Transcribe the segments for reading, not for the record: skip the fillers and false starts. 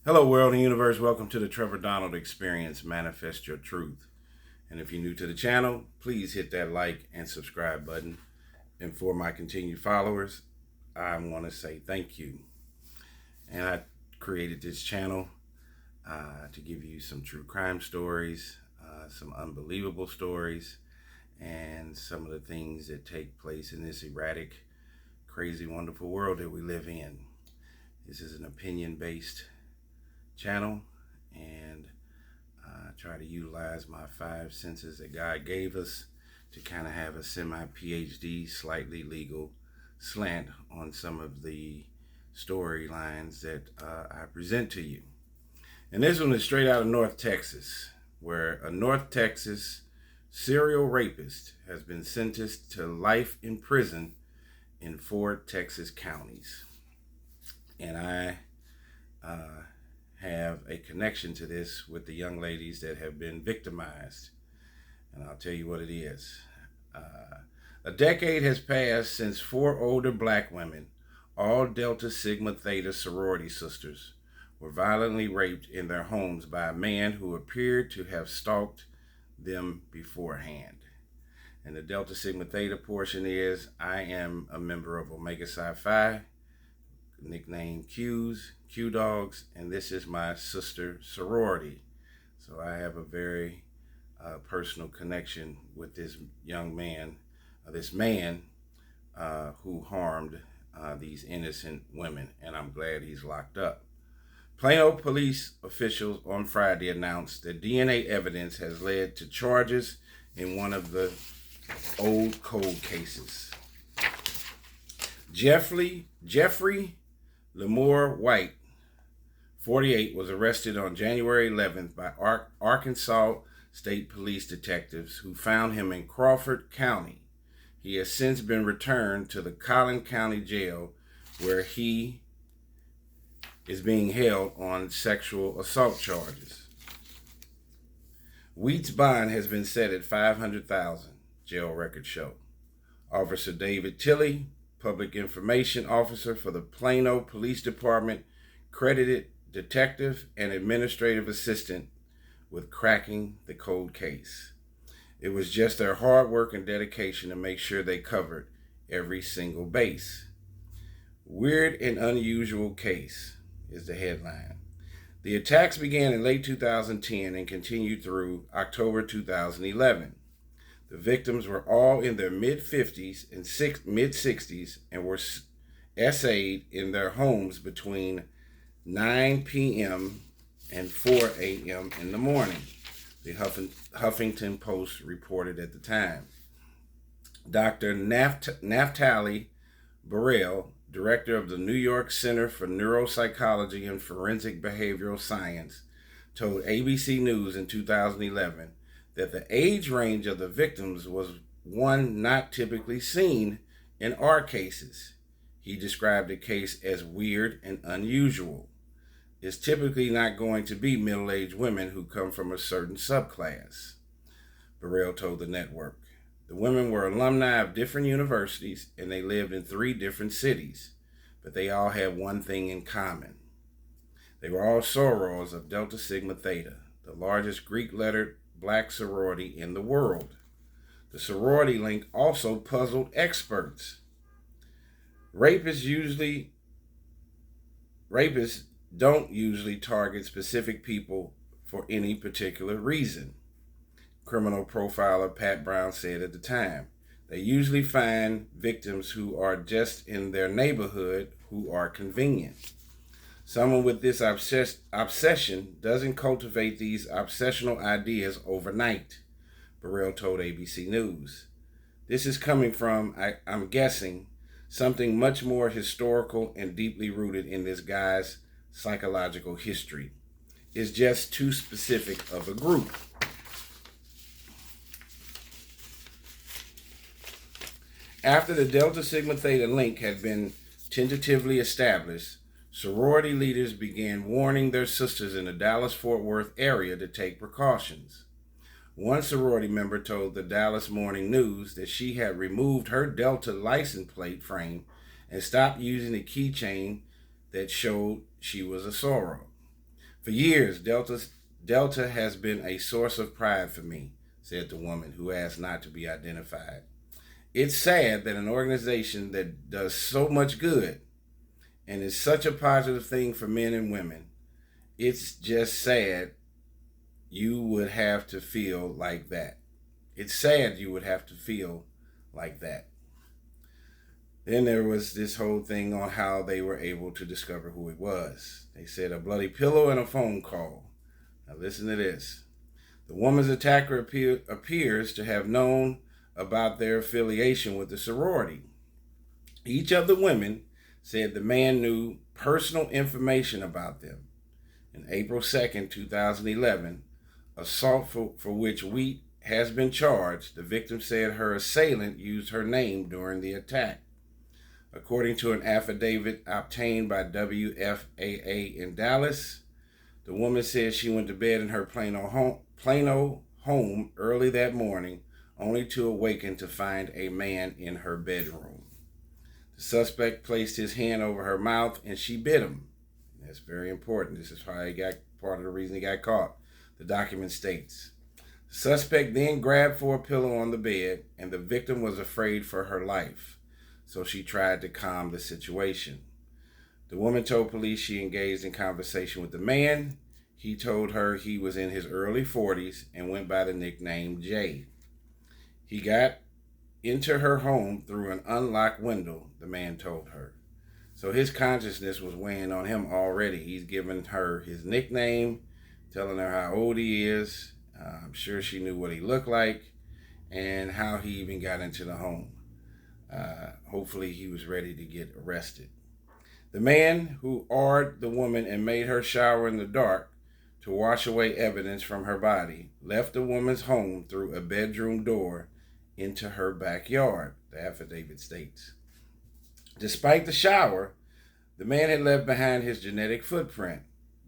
Hello, world and universe. Welcome to the Trevor Donald Experience. Manifest your truth. And if you're new to the channel, please hit that like and subscribe button. And for my continued followers, I want to say thank you. And I created this channel to give you some true crime stories, some unbelievable stories, and some of the things that take place in this erratic, crazy, wonderful world that we live in. This is an opinion-based channel, and try to utilize my five senses that God gave us to kind of have a semi-PhD, slightly legal slant on some of the storylines that I present to you. And this one is straight out of North Texas, where a North Texas serial rapist has been sentenced to life in prison in 4 Texas counties. And I have a connection to this with the young ladies that have been victimized. And I'll tell you what it is. A decade has passed since 4 older black women, all Delta Sigma Theta sorority sisters, were violently raped in their homes by a man who appeared to have stalked them beforehand. And the Delta Sigma Theta portion is, I am a member of Omega Psi Phi, nicknamed Q Dogs, and this is my sister sorority. So I have a very personal connection with this young man, who harmed these innocent women, and I'm glad he's locked up. Plano police officials on Friday announced that DNA evidence has led to charges in one of the old cold cases. Jeffrey Lamore White, 48, was arrested on January 11th by Arkansas State Police detectives who found him in Crawford County. He has since been returned to the Collin County Jail, where he is being held on sexual assault charges. Wheat's bond has been set at $500,000, jail records show. Officer David Tilley, Public Information Officer for the Plano Police Department, credited detective and administrative assistant with cracking the cold case. It was just their hard work and dedication to make sure they covered every single base. Weird and unusual case is the headline. The attacks began in late 2010 and continued through October 2011. The victims were all in their mid-50s and mid-60s and were essayed in their homes between 9 p.m. and 4 a.m. in the morning, the Huffington Post reported at the time. Dr. Naftali Burrell, director of the New York Center for Neuropsychology and Forensic Behavioral Science, told ABC News in 2011 that the age range of the victims was one not typically seen in our cases. He described the case as weird and unusual. It's typically not going to be middle-aged women who come from a certain subclass, Burrell told the network. The women were alumni of different universities and they lived in 3 different cities, but they all had one thing in common. They were all sorors of Delta Sigma Theta, the largest Greek-lettered black sorority in the world. The sorority link also puzzled experts. Rapists don't usually target specific people for any particular reason, criminal profiler Pat Brown said at the time. They usually find victims who are just in their neighborhood who are convenient. Someone with this obsession doesn't cultivate these obsessional ideas overnight, Burrell told ABC News. This is coming from, I'm guessing, something much more historical and deeply rooted in this guy's psychological history. It's just too specific of a group. After the Delta Sigma Theta link had been tentatively established, sorority leaders began warning their sisters in the Dallas-Fort Worth area to take precautions. One sorority member told the Dallas Morning News that she had removed her Delta license plate frame and stopped using the keychain that showed she was a soror. For years, Delta has been a source of pride for me, said the woman who asked not to be identified. It's sad that an organization that does so much good and is such a positive thing for men and women, it's just sad you would have to feel like that. It's sad you would have to feel like that. Then there was this whole thing on how they were able to discover who it was. They said a bloody pillow and a phone call. Now listen to this. The woman's attacker appears to have known about their affiliation with the sorority. Each of the women said the man knew personal information about them. On April 2nd, 2011, assault for which Wheat has been charged, the victim said her assailant used her name during the attack. According to an affidavit obtained by WFAA in Dallas, the woman said she went to bed in her Plano home early that morning, only to awaken to find a man in her bedroom. The suspect placed his hand over her mouth and she bit him. That's very important. This is how he got part of the reason he got caught. The document states. The suspect then grabbed for a pillow on the bed and the victim was afraid for her life. So she tried to calm the situation. The woman told police she engaged in conversation with the man. He told her he was in his early 40s and went by the nickname Jay. He got into her home through an unlocked window, the man told her. So his consciousness was weighing on him already. He's given her his nickname, telling her how old he is. I'm sure she knew what he looked like and how he even got into the home. Hopefully he was ready to get arrested. The man who awed the woman and made her shower in the dark to wash away evidence from her body left the woman's home through a bedroom door into her backyard, the affidavit states. Despite the shower, the man had left behind his genetic footprint,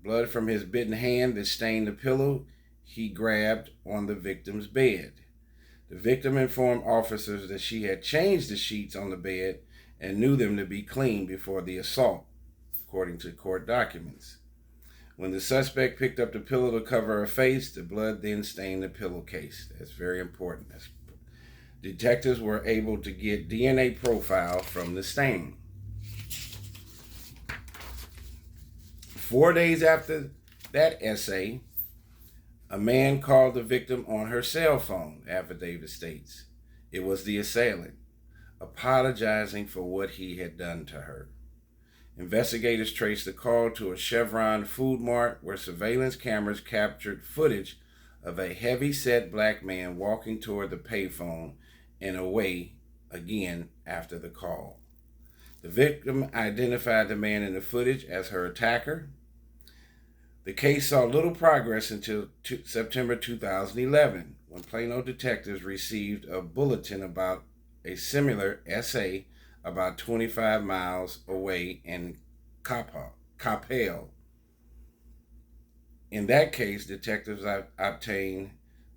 blood from his bitten hand that stained the pillow he grabbed on the victim's bed. The victim informed officers that she had changed the sheets on the bed and knew them to be clean before the assault, according to court documents. When the suspect picked up the pillow to cover her face, the blood then stained the pillowcase. That's very important. Detectives were able to get DNA profile from the stain. 4 days after that essay, a man called the victim on her cell phone, affidavit states. It was the assailant, apologizing for what he had done to her. Investigators traced the call to a Chevron food mart where surveillance cameras captured footage of a heavy-set black man walking toward the payphone and away again after the call. The victim identified the man in the footage as her attacker. The case saw little progress until September 2011, when Plano detectives received a bulletin about a similar essay about 25 miles away in Coppell. In that case, detectives obtained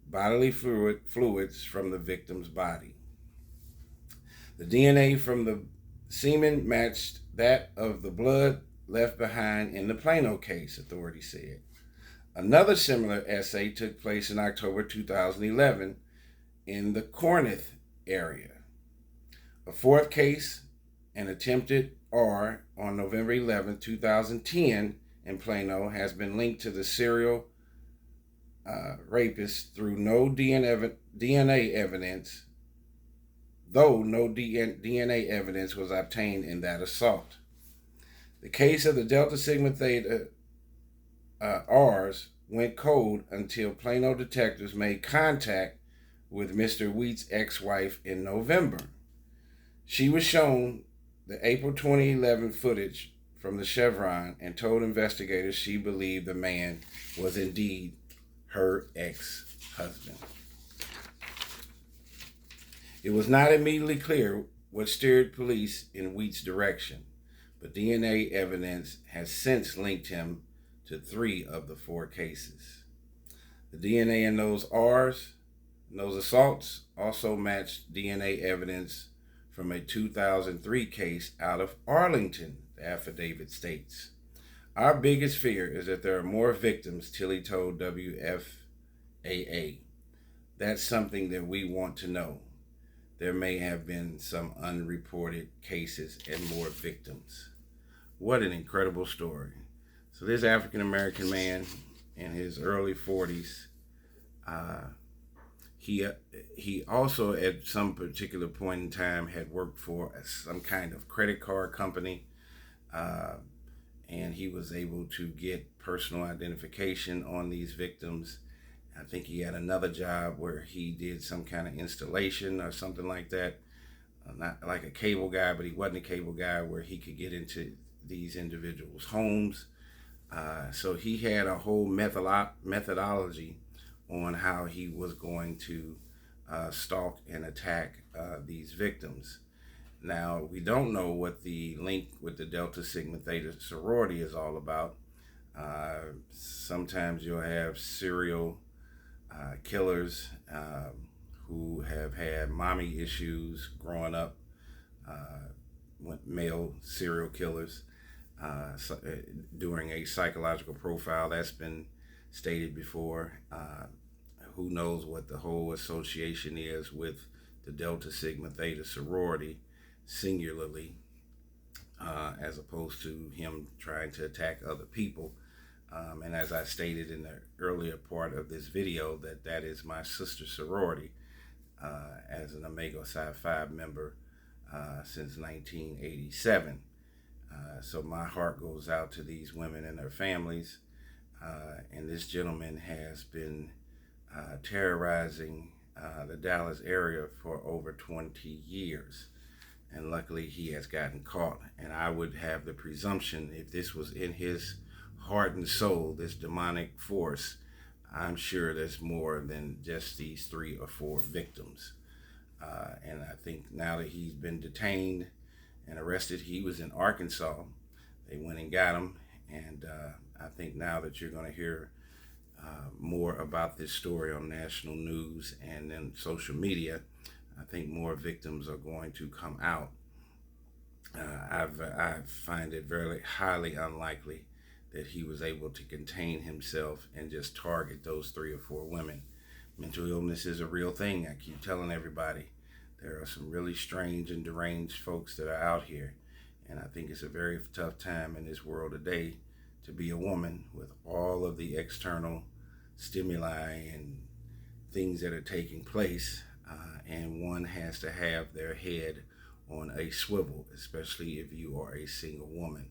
bodily fluids from the victim's body. The DNA from the semen matched that of the blood left behind in the Plano case, authorities said. Another similar essay took place in October 2011 in the Corinth area. A fourth case, an attempted R on November 11, 2010 in Plano, has been linked to the serial rapist through no DNA evidence, though no DNA evidence was obtained in that assault. The case of the Delta Sigma Theta R's went cold until Plano detectives made contact with Mr. Wheat's ex-wife in November. She was shown the April 2011 footage from the Chevron and told investigators she believed the man was indeed her ex-husband. It was not immediately clear what steered police in Wheat's direction, but DNA evidence has since linked him to 3 of the 4 cases. The DNA in those assaults also matched DNA evidence from a 2003 case out of Arlington, the affidavit states. Our biggest fear is that there are more victims, Tilly told WFAA. That's something that we want to know. There may have been some unreported cases and more victims. What an incredible story. So this African American man in his early 40s, uh, he uh, he also at some particular point in time had worked for some kind of credit card company, uh, and he was able to get personal identification on these victims. I think he had another job where he did some kind of installation or something like that. Not like a cable guy, but he wasn't a cable guy where he could get into these individuals' homes. So he had a whole methodology on how he was going to stalk and attack these victims. Now, we don't know what the link with the Delta Sigma Theta sorority is all about. Sometimes you'll have serial killers who have had mommy issues growing up, male serial killers, during a psychological profile. That's been stated before. Who knows what the whole association is with the Delta Sigma Theta sorority singularly, as opposed to him trying to attack other people. And as I stated in the earlier part of this video, that is my sister sorority, as an Omega Psi Phi member since 1987. So my heart goes out to these women and their families. And this gentleman has been terrorizing the Dallas area for over 20 years. And luckily he has gotten caught. And I would have the presumption, if this was in his heart and soul, this demonic force, I'm sure there's more than just these 3 or 4 victims. And I think now that he's been detained and arrested, he was in Arkansas. They went and got him. And I think now that you're going to hear more about this story on national news and then social media, I think more victims are going to come out. I find it very highly unlikely that he was able to contain himself and just target those 3 or 4 women. Mental illness is a real thing. I keep telling everybody there are some really strange and deranged folks that are out here. And I think it's a very tough time in this world today to be a woman with all of the external stimuli and things that are taking place. And one has to have their head on a swivel, especially if you are a single woman.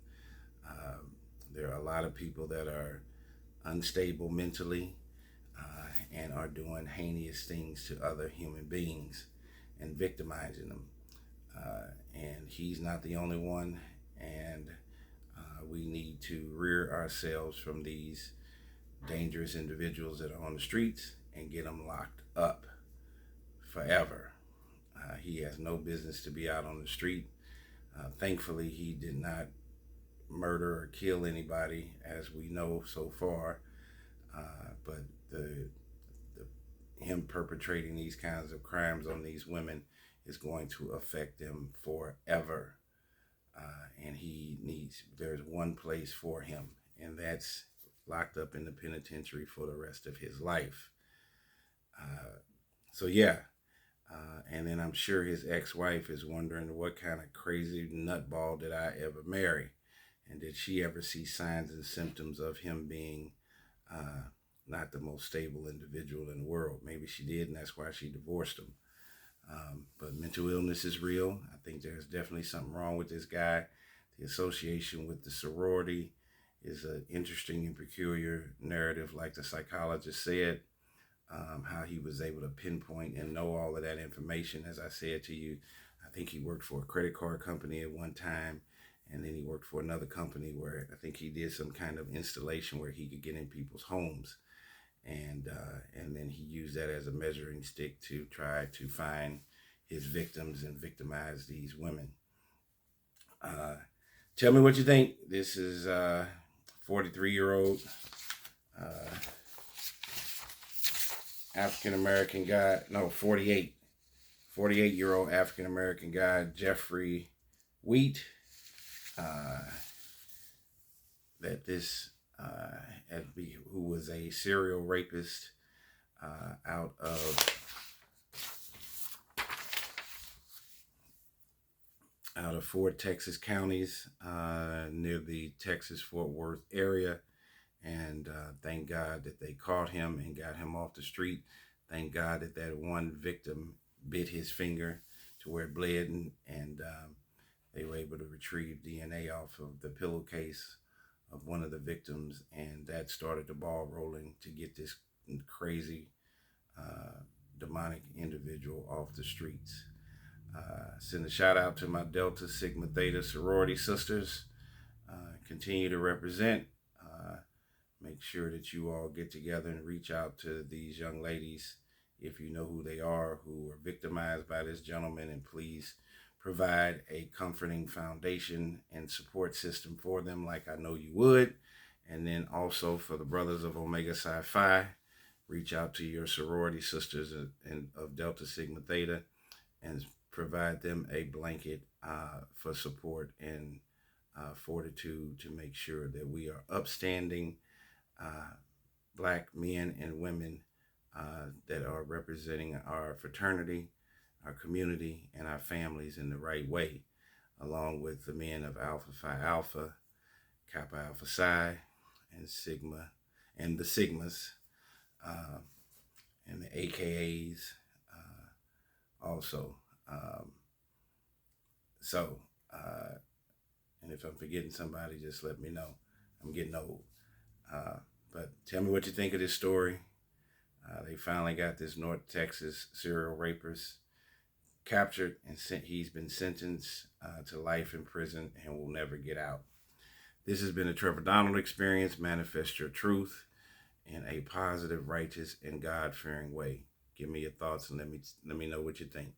There are a lot of people that are unstable mentally and are doing heinous things to other human beings and victimizing them. And he's not the only one. And we need to rear ourselves from these dangerous individuals that are on the streets and get them locked up forever. He has no business to be out on the street. Thankfully, he did not murder or kill anybody, as we know so far. But him perpetrating these kinds of crimes on these women is going to affect them forever. And there's one place for him, and that's locked up in the penitentiary for the rest of his life. So yeah. And then I'm sure his ex-wife is wondering, what kind of crazy nutball did I ever marry? And did she ever see signs and symptoms of him being not the most stable individual in the world? Maybe she did, and that's why she divorced him. But mental illness is real. I think there's definitely something wrong with this guy. The association with the sorority is an interesting and peculiar narrative, like the psychologist said. How he was able to pinpoint and know all of that information. As I said to you, I think he worked for a credit card company at one time, and then he worked for another company where I think he did some kind of installation where he could get in people's homes, and then he used that as a measuring stick to try to find his victims and victimize these women. Tell me what you think. This is 43-year-old African-American guy, no, 48-year-old African-American guy, Jeffrey Wheat. that this who was a serial rapist out of 4 Texas counties near the Texas Fort Worth area. And thank God that they caught him and got him off the street. Thank God that that one victim bit his finger to where it bled, and they were able to retrieve DNA off of the pillowcase of one of the victims, and that started the ball rolling to get this crazy demonic individual off the streets. Send a shout out to my Delta Sigma Theta sorority sisters. Continue to represent. Make sure that you all get together and reach out to these young ladies if you know who they are, who were victimized by this gentleman, and please provide a comforting foundation and support system for them like I know you would. And then also for the brothers of Omega Psi Phi, reach out to your sorority sisters of Delta Sigma Theta and provide them a blanket for support and fortitude to make sure that we are upstanding Black men and women that are representing our fraternity, our community, and our families in the right way, along with the men of Alpha Phi Alpha, Kappa Alpha Psi, and Sigma, and the Sigmas, and the AKAs also. And if I'm forgetting somebody, just let me know. I'm getting old. But tell me what you think of this story. They finally got this North Texas serial rapist captured, and he's been sentenced to life in prison and will never get out. This has been a Trevor Donald experience. Manifest your truth in a positive, righteous, and God-fearing way. Give me your thoughts and let me know what you think.